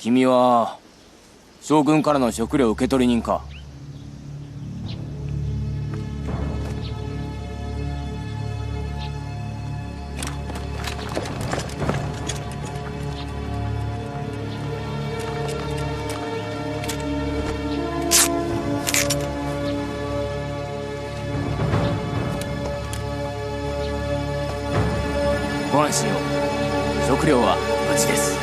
君は将軍からの食料受取人か？ご安心を。食料は無事です。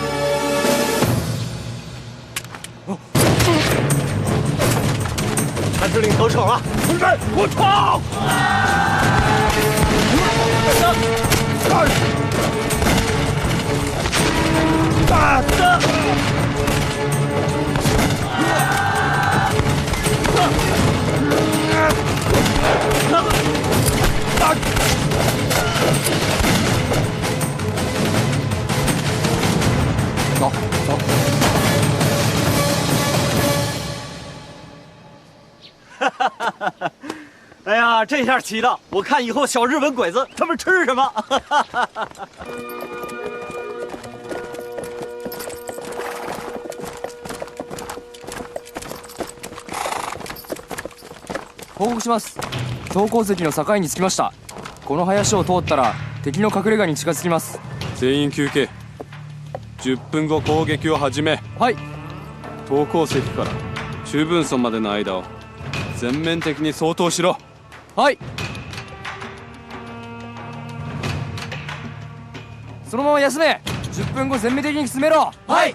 参知令得逞了，同志们，给我闯！走走。哎呀，这下齐了！我看以后小日本鬼子他们吃什么？報告します。標高石の境に着きました。この林を通ったら敵の隠れ家に近づきます。全員休憩。10分後攻撃を始め。はい。東高石から中分村までの間を全面的に掃討しろ。はい。そのまま休め。10分後全面的に進めろ。はい。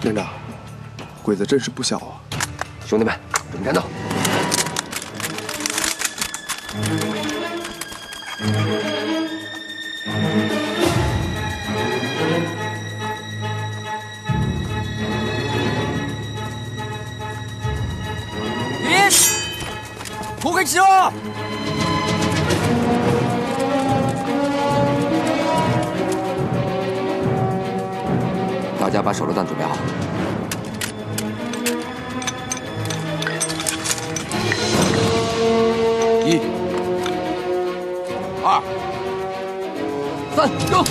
连长，鬼子阵势不小啊！兄弟们，准备战斗！攻撃しろ！大家把手榴弹准备好。1、2、3，扔！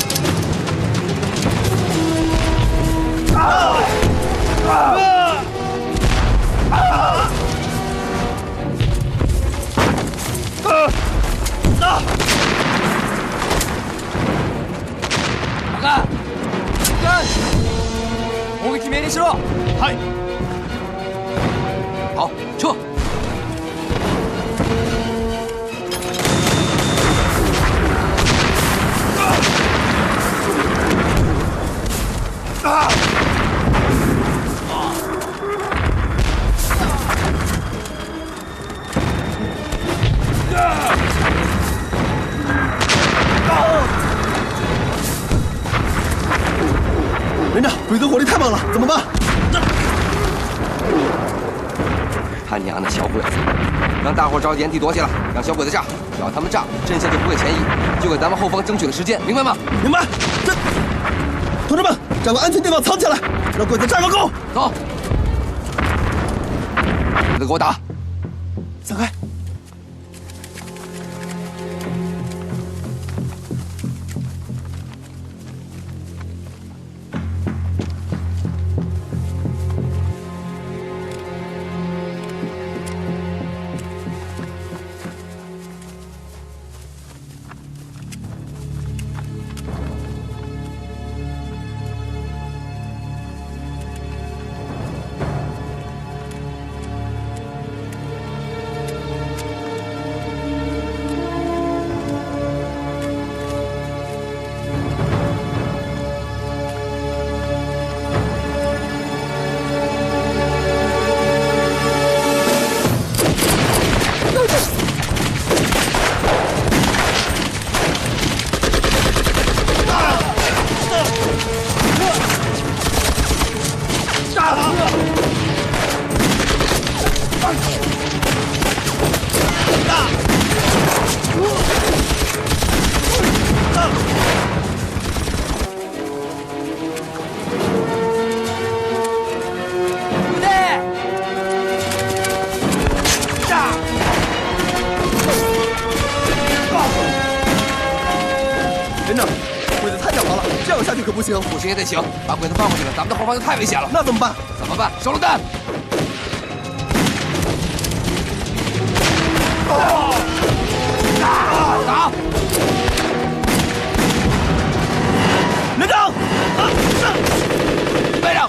攻撃命令しろ。はい。好，撤。连长，鬼子火力太猛了，怎么办？他娘的小鬼子！让大伙找掩体躲起来，让小鬼子炸，只要他们炸，阵线就不会前移，就给咱们后方争取了时间，明白吗？明白。这，同志们，找个安全地方藏起来，让鬼子炸个够。走，鬼子给我打！散开。有下去可不行。不行也得行，把鬼子放过去了，咱们的后方就太危险了。那怎么办？怎么办？手榴弹！打！连长，班长！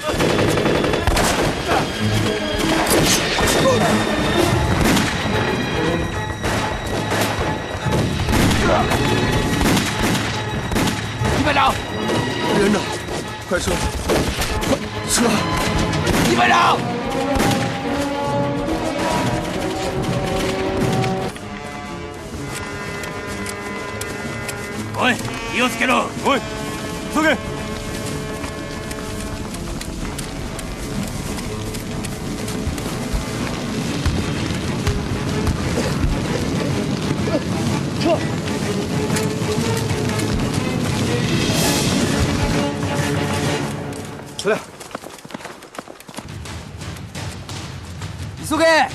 一班长！连长，快撤！快撤！一班长！おい、気をつけろ。おい、急げ。司令，急げ！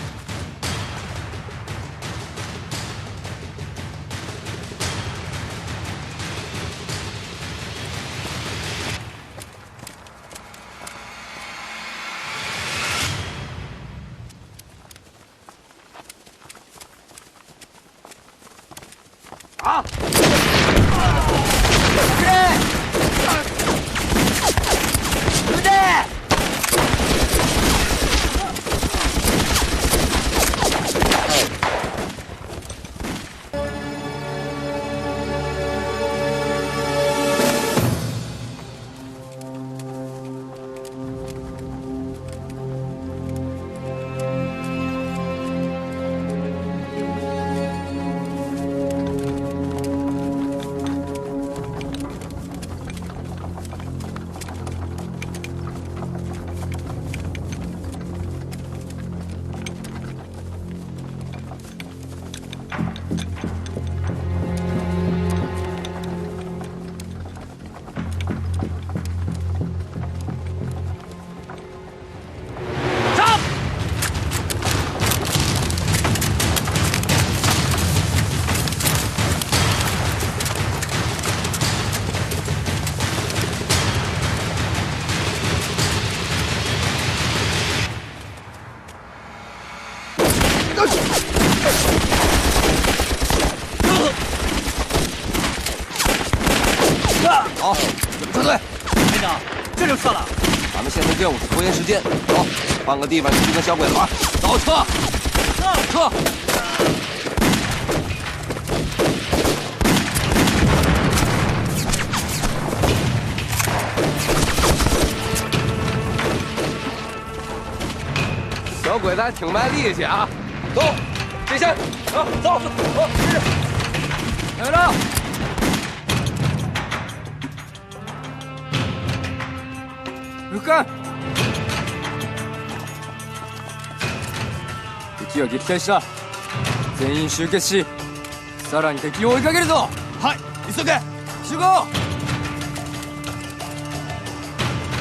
啊！好，准备撤退。连长，这就撤了。咱们现在任务是拖延时间。走，换个地方去跟小鬼子玩。走，撤！撤！小鬼子还挺卖力气啊！走，这线，走走走，是。两位长。向かん。敵は撃退した。全員集結し、さらに敵を追いかけるぞ。はい、急げ。集合。